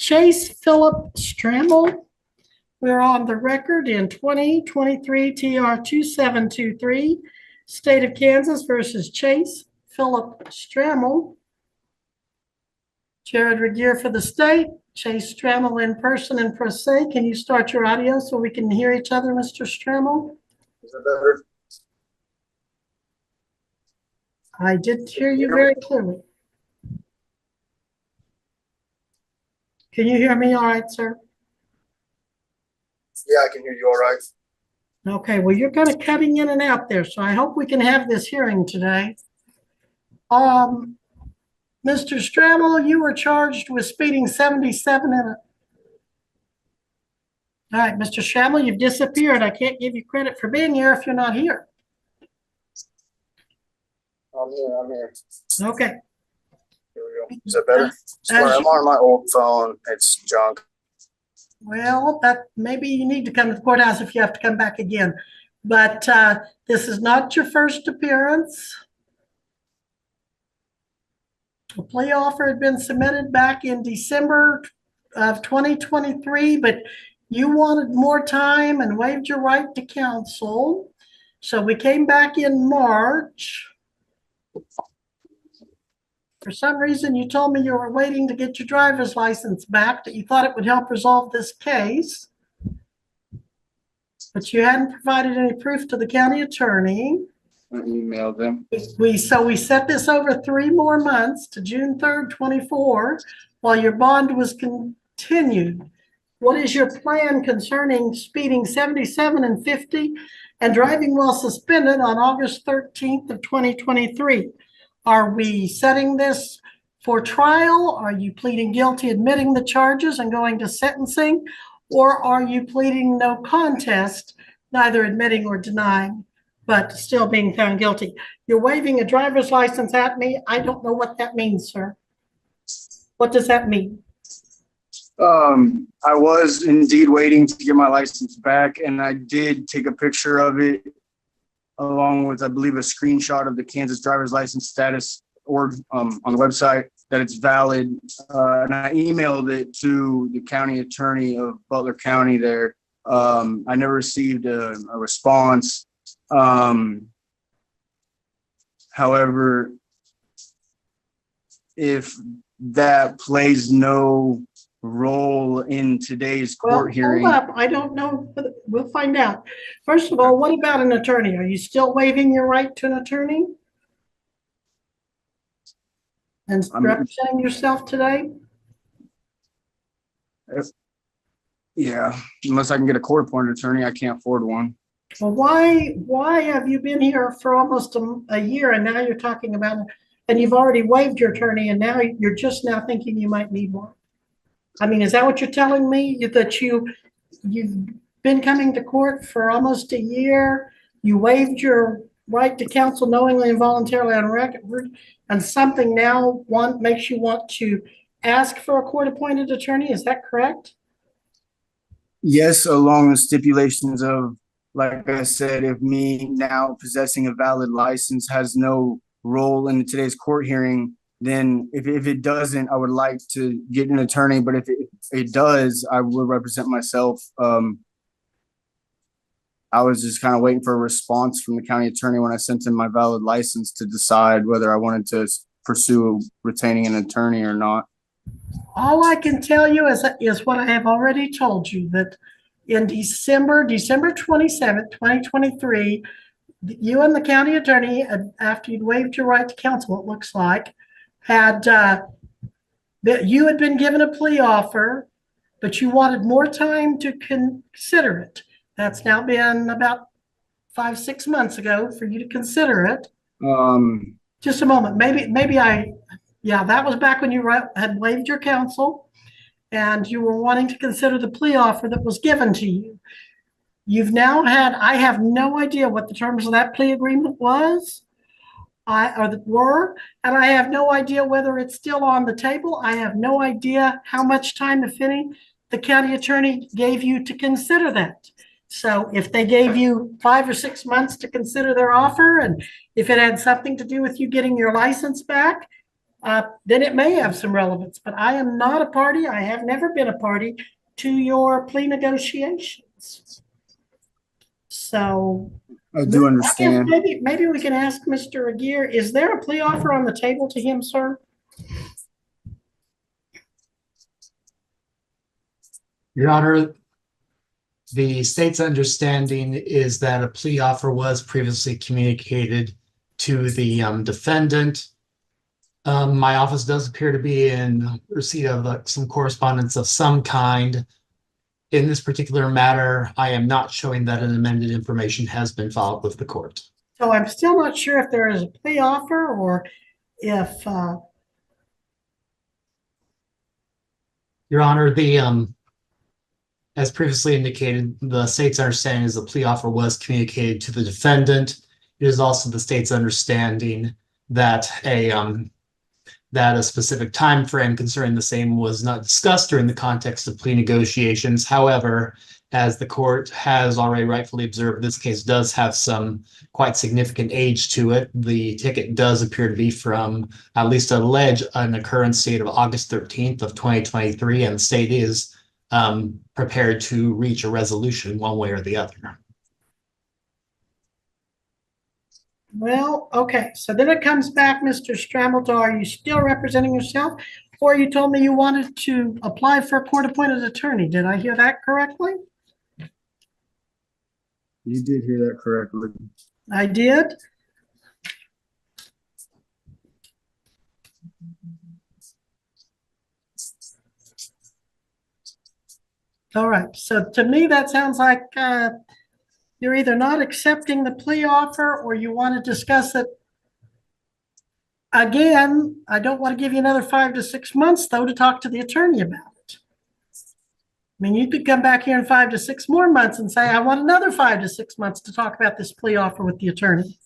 Chase Philip Strammel. We're on the record in 2023 TR 2723, State of Kansas versus Chase Philip Strammel. Jared Regier for the state, Chase Strammel in person and pro se. Can you start your audio so we can hear each other, Mr. Strammel? Is that better? I did hear you very clearly. Can you hear me all right, sir? Yeah, I can hear you all right. Okay, well, you're kind of cutting in and out there, so I hope we can have this hearing today. Mr. Strammel, you were charged with speeding 77 in a... All right, Mr. Strammel, you've disappeared. I can't give you credit for being here if you're not here. I'm here. Okay. Here we go. Is that better? Sorry, I'm on my old phone. It's junk. Well, that maybe you need to come to the courthouse if you have to come back again. But this is not your first appearance. A plea offer had been submitted back in December of 2023, but you wanted more time and waived your right to counsel. So we came back in March. For some reason, you told me you were waiting to get your driver's license back, that you thought it would help resolve this case. But you hadn't provided any proof to the county attorney. I emailed them. So we set this over 3 more months to June 3rd, 24, while your bond was continued. What is your plan concerning speeding 77 and 50 and driving while suspended on August 13th of 2023? Are we setting this for trial? Are you pleading guilty, admitting the charges and going to sentencing? Or are you pleading no contest, neither admitting or denying, but still being found guilty? You're waving a driver's license at me. I don't know what that means, sir. What does that mean? I was indeed waiting to get my license back, and I did take a picture of it along with, I believe, a screenshot of the Kansas driver's license status or on the website that it's valid. And I emailed it to the county attorney of Butler County there. I never received a response. However, if that plays no role in today's court hearing. Hold up. I don't know. We'll find out. First of all, what about an attorney? Are you still waiving your right to an attorney? And representing yourself today? Yeah, unless I can get a court-appointed attorney, I can't afford one. Well, why have you been here for almost a year and now you're talking about it, and you've already waived your attorney and now you're just now thinking you might need one? I mean, is that what you're telling me? That you've been coming to court for almost a year, you waived your right to counsel knowingly and voluntarily on record, and something now makes you want to ask for a court-appointed attorney? Is that correct? Yes, along the stipulations of, like I said, if me now possessing a valid license has no role in today's court hearing, then if it doesn't, I would like to get an attorney. But if it does, I will represent myself. I was just kind of waiting for a response from the county attorney when I sent in my valid license to decide whether I wanted to pursue retaining an attorney or not. All I can tell you is what I have already told you, that in December 27th, 2023, you and the county attorney, after you'd waived your right to counsel, it looks like, that you had been given a plea offer, but you wanted more time to consider it. That's now been about 5-6 months ago for you to consider it. Just a moment. Yeah, that was back when you had waived your counsel and you were wanting to consider the plea offer that was given to you. You've now I have no idea what the terms of that plea agreement was. And I have no idea whether it's still on the table. I have no idea how much time, if any, the county attorney gave you to consider that. So if they gave you 5 or 6 months to consider their offer, and if it had something to do with you getting your license back, then it may have some relevance, but I am not a party. I have never been a party to your plea negotiations. So I do I guess understand. maybe we can ask Mr. Aguirre, is there a plea offer on the table to him, sir? Your Honor, the state's understanding is that a plea offer was previously communicated to the defendant. My office does appear to be in receipt of some correspondence of some kind. In this particular matter, I am not showing that an amended information has been filed with the court. So I'm still not sure if there is a plea offer or if, Your Honor, as previously indicated, the state's understanding is the plea offer was communicated to the defendant. It is also the state's understanding that a specific time frame concerning the same was not discussed during the context of plea negotiations. However, as the court has already rightfully observed, this case does have some quite significant age to it. The ticket does appear to be from at least alleged an occurrence date of August 13th of 2023, and the state is prepared to reach a resolution one way or the other. well, okay. So then it comes back, Mr. Strammelton, are you still representing yourself? Or you told me you wanted to apply for a court-appointed attorney. Did I hear that correctly? You did hear that correctly. I did. All right. So to me, that sounds like you're either not accepting the plea offer or you want to discuss it again. I don't want to give you another 5 to 6 months, though, to talk to the attorney about it. I mean, you could come back here in 5 to 6 more months and say, I want another 5 to 6 months to talk about this plea offer with the attorney.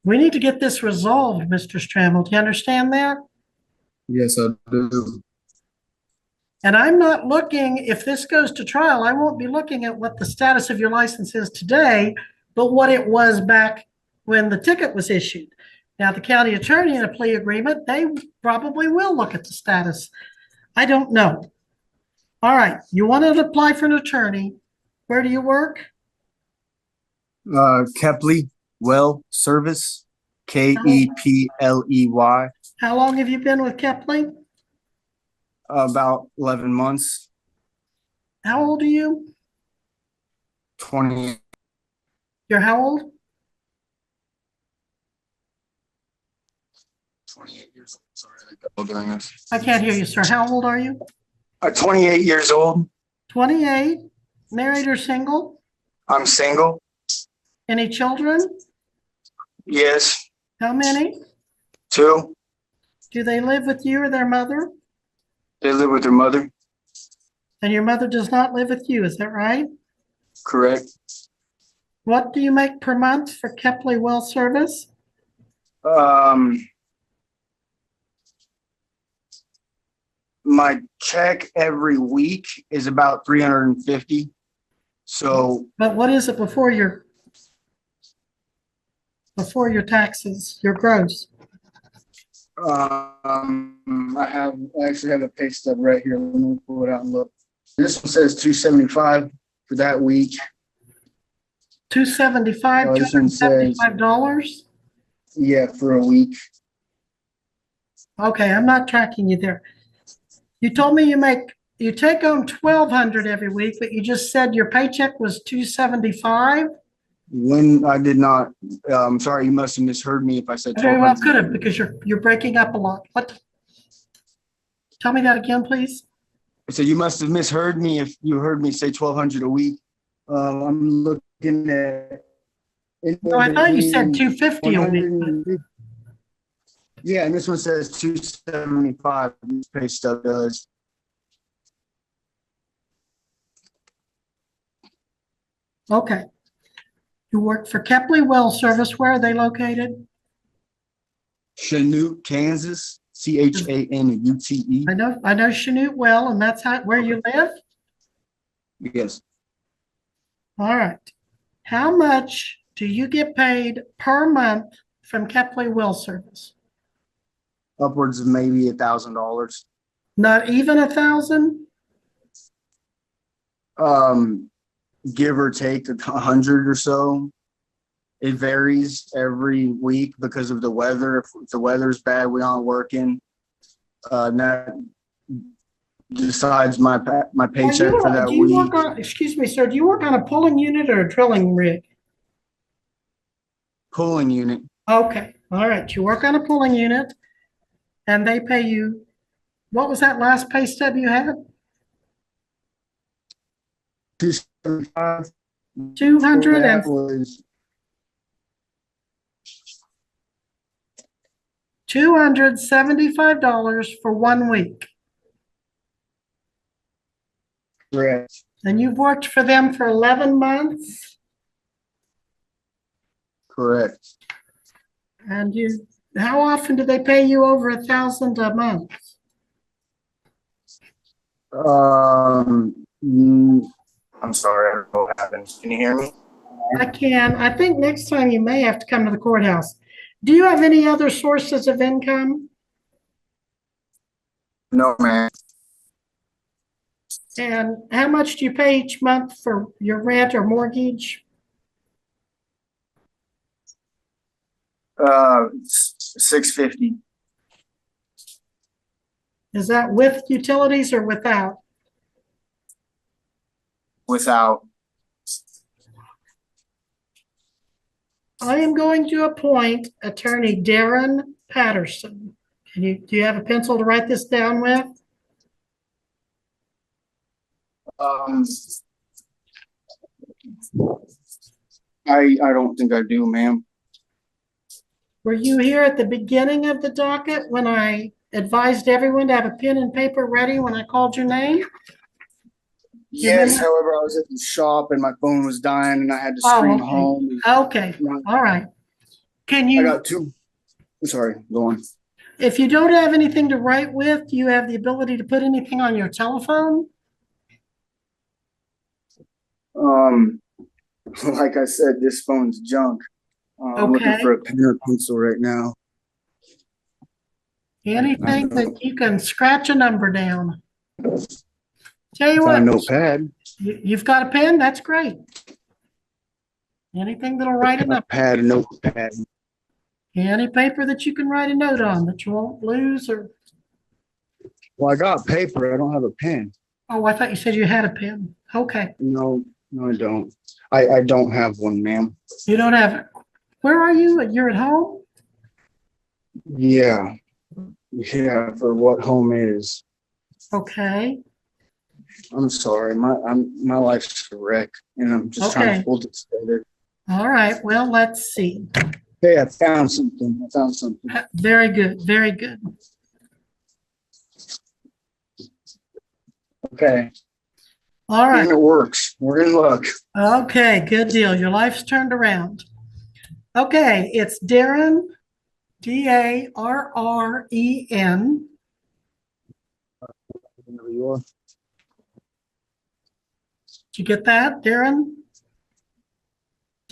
We need to get this resolved, Mr. Stramel. Do you understand that? Yes, I do. And I'm not looking, if this goes to trial, I won't be looking at what the status of your license is today, but what it was back when the ticket was issued. Now, the county attorney in a plea agreement, they probably will look at the status. I don't know. All right, you want to apply for an attorney. Where do you work? Kepley Well Service, Kepley. How long have you been with Kepley? About 11 months. How old are you? 20. You're how old? 28 years old. Sorry, I got doing this. I can't hear you, sir. How old are you? 28 years old. 28. Married or single? I'm single. Any children? Yes. How many? 2. Do they live with you or their mother? They live with their mother. And your mother does not live with you, is that right? Correct. What do you make per month for Kepley Well Service? My check every week is about 350. So, But what is it before your taxes, your gross? I actually have a pay stub right here. Let me pull it out and look. This one says 275 for that week. $275, Oh, this one says- $275? Yeah, for a week. Okay, I'm not tracking you there. You told me you take home $1,200 every week, but you just said your paycheck was $275? When I did not, I'm sorry, you must have misheard me if I said Very well 1200. could have, because you're breaking up a lot. What? Tell me that again, please. So you must have misheard me if you heard me say 1200 a week. I'm looking at. No, I thought you said $250 a week. 150. Yeah, and this one says 275. This pay stub does. Okay. You work for Kepley Well Service. Where are they located? Chanute, Kansas. Chanute. I know Chanute well, and that's where you live? Yes. All right. How much do you get paid per month from Kepley Well Service? upwards of maybe $1,000. Not even 1,000? Give or take 100 or so. It varies every week because of the weather. If the weather's bad, we aren't working. That decides my paycheck for that Do you week. work on, excuse me, sir, do you work on a pulling unit or a drilling rig? Pulling unit. Okay, all right. You work on a pulling unit and they pay you, what was that last pay stub you had? 275. 200 That and was $275 for 1 week. correct. And you've worked for them for 11 months? Correct. And how often do they pay you over 1,000 a month? I'm sorry, I don't know what happened. Can you hear me? I can. I think next time you may have to come to the courthouse. Do you have any other sources of income? No, man. And how much do you pay each month for your rent or mortgage? $650. Is that with utilities or without? Without. I am going to appoint Attorney Darren Patterson. Do you have a pencil to write this down with? I don't think I do, ma'am. Were you here at the beginning of the docket when I advised everyone to have a pen and paper ready when I called your name? Yes, however, I was at the shop and my phone was dying and I had to scream okay. home. Okay, all right. Can I you, got two. I'm sorry, go on. if you don't have anything to write with, do you have the ability to put anything on your telephone? Like I said, this phone's junk. I'm looking Okay. for a pen or pencil right now. Anything that you can scratch a number down. Tell you Got a what, notepad. you've got a pen? That's great. Anything that'll write a number. Pad, a notepad. Any paper that you can write a note on that you won't lose or, Well, I got paper. I don't have a pen. oh, I thought you said you had a pen. Okay. No, I don't. I don't have one, ma'am. You don't have it. Where are you? You're at home? Yeah. Yeah, for what home is. Okay. I'm sorry. My life's a wreck and I'm just trying Okay. to hold it together. All right. Well, let's see. Hey, I found something. Very good. Very good. Okay. All And right. it works. We're in luck. Okay. Good deal. Your life's turned around. Okay. It's Darren, D-A-R-R-E-N. Whenever you are. Did you get that, Darren?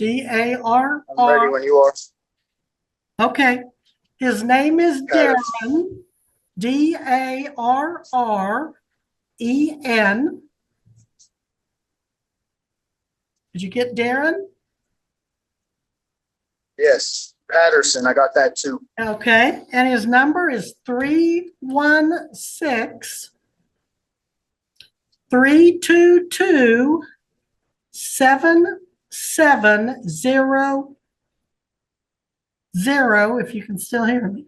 I'm ready D-A-R-R. when you are. Okay. His name is Got it. Darren, D-A-R-R-E-N. Did you get Darren? Yes. Patterson. I got that too. Okay. And his number is 316-322-7700, if you can still hear me.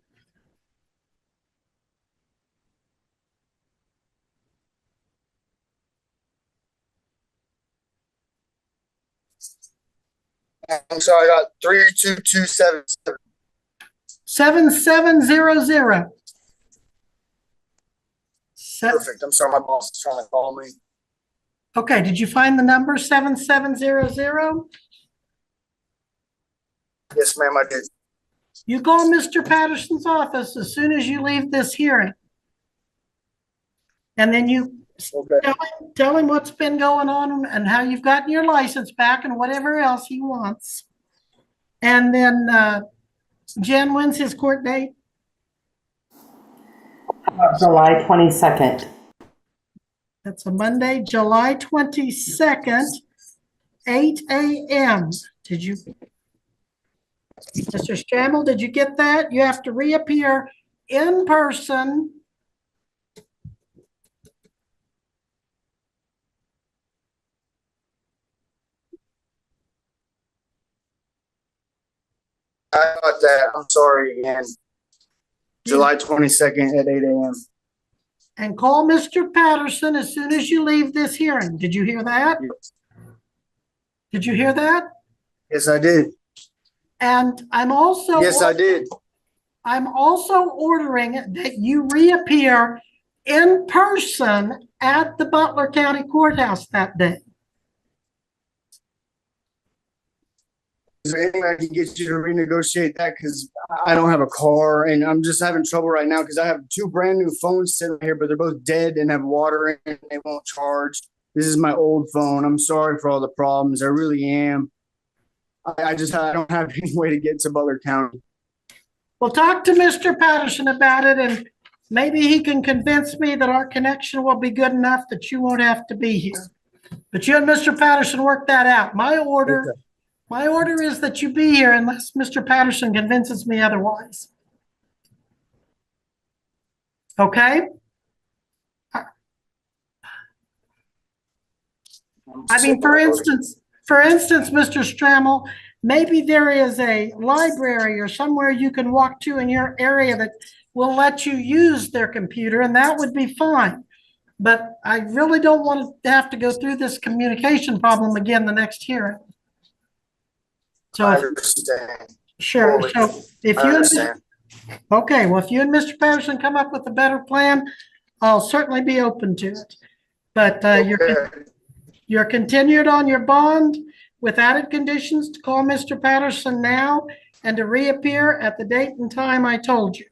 I'm sorry. I got 32277. 7700. Perfect. I'm sorry. My boss is trying to call me. Okay. Did you find the number 7700? Yes, ma'am. I did. You call Mr. Patterson's office as soon as you leave this hearing. And then you Okay. tell him what's been going on and how you've gotten your license back and whatever else he wants. And then, Jen, when's his court date? July 22nd. That's a Monday, July 22nd, 8 a.m. Did you, Mr. Strammel, did you get that? You have to reappear in person. I got that. I'm sorry again. July 22nd at 8 a.m. And call Mr. Patterson as soon as you leave this hearing. Did you hear that? Yes. Did you hear that? Yes, I did. And I'm also Yes, I did. I'm also ordering that you reappear in person at the Butler County Courthouse that day. Is there anything I can get you to renegotiate that? Because I don't have a car and I'm just having trouble right now because I have two brand new phones sitting here, but they're both dead and have water in it and they won't charge. This is my old phone. I'm sorry for all the problems. I really am. I don't have any way to get to Butler County. Well, talk to Mr. Patterson about it, and maybe he can convince me that our connection will be good enough that you won't have to be here. But you and Mr. Patterson work that out. My order is that you be here unless Mr. Patterson convinces me otherwise. Okay? I mean, for instance, Mr. Strammel, maybe there is a library or somewhere you can walk to in your area that will let you use their computer, and that would be fine. But I really don't want to have to go through this communication problem again the next hearing. So, I understand. sure. So if I you, understand. okay, well, if you and Mr. Patterson come up with a better plan, I'll certainly be open to it. But you're continued on your bond with added conditions to call Mr. Patterson now and to reappear at the date and time I told you.